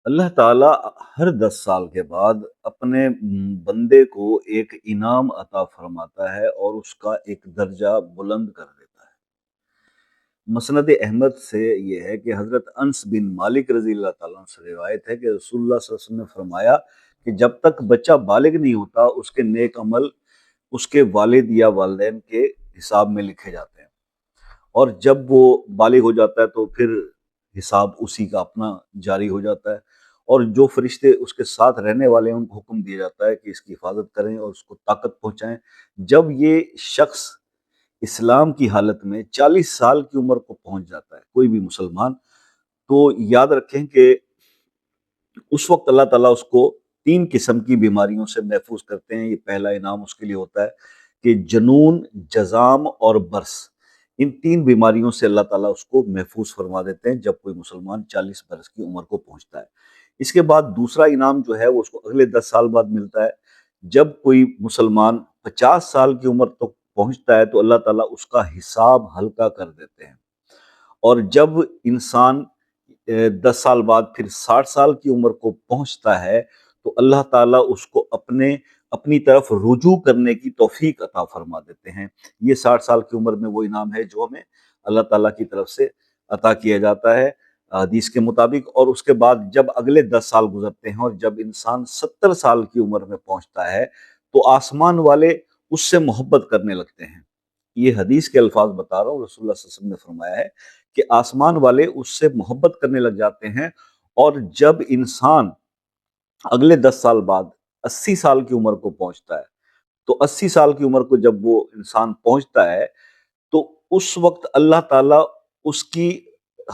اللہ تعالیٰ ہر 10 سال کے بعد اپنے بندے کو ایک انعام عطا فرماتا ہے اور اس کا ایک درجہ بلند کر دیتا ہے۔ مسند احمد سے یہ ہے کہ حضرت انس بن مالک رضی اللہ تعالیٰ عنہ سے روایت ہے کہ رسول اللہ صلی اللہ علیہ وسلم نے فرمایا کہ جب تک بچہ بالغ نہیں ہوتا اس کے نیک عمل اس کے والد یا والدین کے حساب میں لکھے جاتے ہیں، اور جب وہ بالغ ہو جاتا ہے تو پھر حساب اسی کا اپنا جاری ہو جاتا ہے، اور جو فرشتے اس کے ساتھ رہنے والے ہیں ان کو حکم دیا جاتا ہے کہ اس کی حفاظت کریں اور اس کو طاقت پہنچائیں۔ جب یہ شخص اسلام کی حالت میں 40 سال کی عمر کو پہنچ جاتا ہے، کوئی بھی مسلمان، تو یاد رکھیں کہ اس وقت اللہ تعالیٰ اس کو 3 قسم کی بیماریوں سے محفوظ کرتے ہیں۔ یہ پہلا انعام اس کے لیے ہوتا ہے کہ جنون، جزام اور برس، ان 3 بیماریوں سے اللہ تعالیٰ اس کو محفوظ فرما دیتے ہیں جب کوئی مسلمان 40 برس کی عمر کو پہنچتا ہے۔ اس کے بعد دوسرا انعام جو ہے وہ اس کو اگلے 10 سال بعد ملتا ہے۔ جب کوئی مسلمان 50 سال کی عمر تک پہنچتا ہے تو اللہ تعالیٰ اس کا حساب ہلکا کر دیتے ہیں، اور جب انسان 10 سال بعد پھر 60 سال کی عمر کو پہنچتا ہے تو اللہ تعالیٰ اس کو اپنی طرف رجوع کرنے کی توفیق عطا فرما دیتے ہیں۔ یہ 60 سال کی عمر میں وہ انعام ہے جو ہمیں اللہ تعالیٰ کی طرف سے عطا کیا جاتا ہے حدیث کے مطابق۔ اور اس کے بعد جب اگلے 10 سال گزرتے ہیں اور جب انسان 70 سال کی عمر میں پہنچتا ہے تو آسمان والے اس سے محبت کرنے لگتے ہیں۔ یہ حدیث کے الفاظ بتا رہا ہوں، رسول اللہ صلی اللہ علیہ وسلم نے فرمایا ہے کہ آسمان والے اس سے محبت کرنے لگ جاتے ہیں، اور جب انسان اگلے 10 سال بعد 80 سال کی عمر کو پہنچتا ہے تو 80 سال کی عمر کو جب وہ انسان پہنچتا ہے تو اس وقت اللہ تعالیٰ اس کی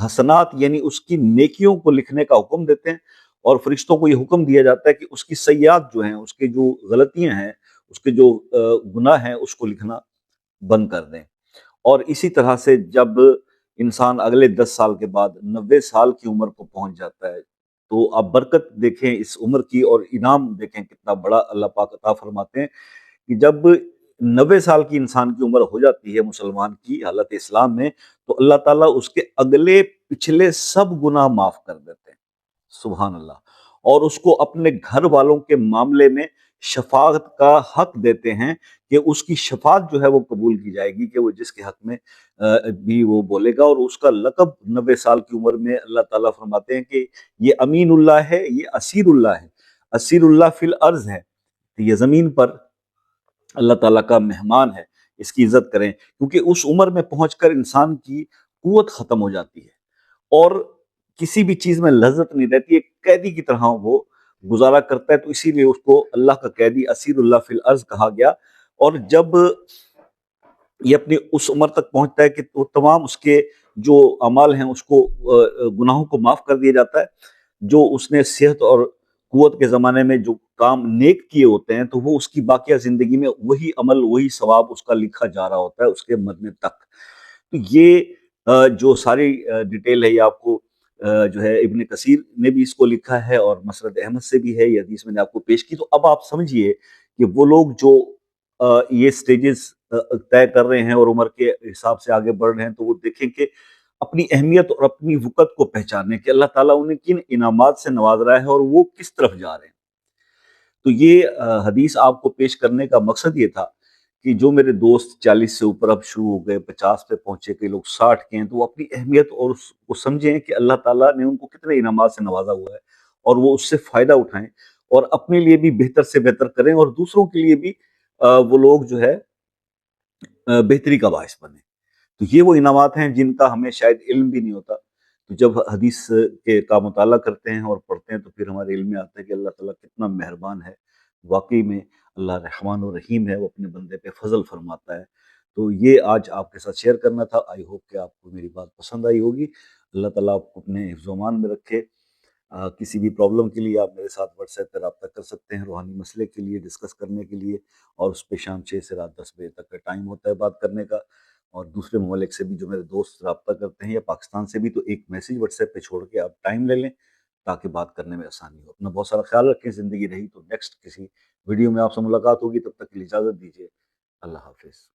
حسنات یعنی اس کی نیکیوں کو لکھنے کا حکم دیتے ہیں، اور فرشتوں کو یہ حکم دیا جاتا ہے کہ اس کی سیئات جو ہیں، اس کے جو غلطیاں ہیں، اس کے جو گناہ ہیں، اس کو لکھنا بند کر دیں۔ اور اسی طرح سے جب انسان اگلے 10 سال کے بعد 90 سال کی عمر کو پہنچ جاتا ہے تو آپ برکت دیکھیں اس عمر کی، اور انعام دیکھیں کتنا بڑا اللہ پاک عطا فرماتے ہیں کہ جب 90 سال کی انسان کی عمر ہو جاتی ہے مسلمان کی حالت اسلام میں، تو اللہ تعالیٰ اس کے اگلے پچھلے سب گناہ معاف کر دیتے ہیں، سبحان اللہ، اور اس کو اپنے گھر والوں کے معاملے میں شفاعت کا حق دیتے ہیں کہ اس کی شفاعت جو ہے وہ قبول کی جائے گی، کہ وہ جس کے حق میں بھی وہ بولے گا۔ اور اس کا لقب 90 سال کی عمر میں اللہ تعالیٰ فرماتے ہیں کہ یہ امین اللہ ہے، یہ اسیر اللہ ہے، اسیر اللہ فی الارض ہے، یہ زمین پر اللہ تعالیٰ کا مہمان ہے، اس کی عزت کریں، کیونکہ اس عمر میں پہنچ کر انسان کی قوت ختم ہو جاتی ہے اور کسی بھی چیز میں لذت نہیں رہتی، ایک قیدی کی طرح وہ گزارا کرتا ہے، تو اسی لیے اس کو اللہ کا قیدی اسیر اللہ فی الارض کہا گیا۔ اور جب یہ اپنی اس عمر تک پہنچتا ہے کہ وہ تمام اس کے جو اعمال ہیں اس کو گناہوں کو معاف کر دیا جاتا ہے، جو اس نے صحت اور قوت کے زمانے میں جو کام نیک کیے ہوتے ہیں تو وہ اس کی باقیہ زندگی میں وہی عمل، وہی ثواب اس کا لکھا جا رہا ہوتا ہے اس کے مرنے تک۔ تو یہ جو ساری ڈیٹیل ہے یہ آپ کو جو ہے ابن کثیر نے بھی اس کو لکھا ہے، اور مسند احمد سے بھی ہے، یہ حدیث میں نے آپ کو پیش کی۔ تو اب آپ سمجھیے کہ وہ لوگ جو یہ سٹیجز طے کر رہے ہیں اور عمر کے حساب سے آگے بڑھ رہے ہیں، تو وہ دیکھیں کہ اپنی اہمیت اور اپنی وقت کو پہچانیں کہ اللہ تعالیٰ انہیں کن انعامات سے نواز رہا ہے اور وہ کس طرف جا رہے ہیں۔ تو یہ حدیث آپ کو پیش کرنے کا مقصد یہ تھا کہ جو میرے دوست 40 سے اوپر اب شروع ہو گئے، 50 پہ پہنچے، کئی لوگ 60 کے ہیں، تو وہ اپنی اہمیت اور اس کو سمجھیں کہ اللہ تعالیٰ نے ان کو کتنے انعامات سے نوازا ہوا ہے، اور وہ اس سے فائدہ اٹھائیں اور اپنے لیے بھی بہتر سے بہتر کریں، اور دوسروں کے لیے بھی وہ لوگ جو ہے بہتری کا باعث بنیں۔ تو یہ وہ انعامات ہیں جن کا ہمیں شاید علم بھی نہیں ہوتا، تو جب حدیث کے کا مطالعہ کرتے ہیں اور پڑھتے ہیں تو پھر ہمارے علم میں آتا ہے کہ اللہ تعالیٰ کتنا مہربان ہے، واقعی میں اللہ رحمان و رحیم ہے، وہ اپنے بندے پہ فضل فرماتا ہے۔ تو یہ آج آپ کے ساتھ شیئر کرنا تھا، آئی ہوپ کہ آپ کو میری بات پسند آئی ہوگی۔ اللہ تعالیٰ آپ کو اپنے حفظ و امان میں رکھے۔ کسی بھی پرابلم کے لیے آپ میرے ساتھ واٹس ایپ پہ رابطہ کر سکتے ہیں، روحانی مسئلے کے لیے ڈسکس کرنے کے لیے، اور اس پہ شام 6 سے رات 10 بجے تک کا ٹائم ہوتا ہے بات کرنے کا۔ اور دوسرے ممالک سے بھی جو میرے دوست رابطہ کرتے ہیں یا پاکستان سے بھی، تو ایک میسیج واٹس ایپ پہ چھوڑ کے آپ ٹائم لے لیں تاکہ بات کرنے میں آسانی ہو۔ اپنا بہت سارا خیال رکھیں، زندگی رہی تو نیکسٹ کسی ویڈیو میں آپ سے ملاقات ہوگی، تب تک کے لیے اجازت دیجیے، اللہ حافظ۔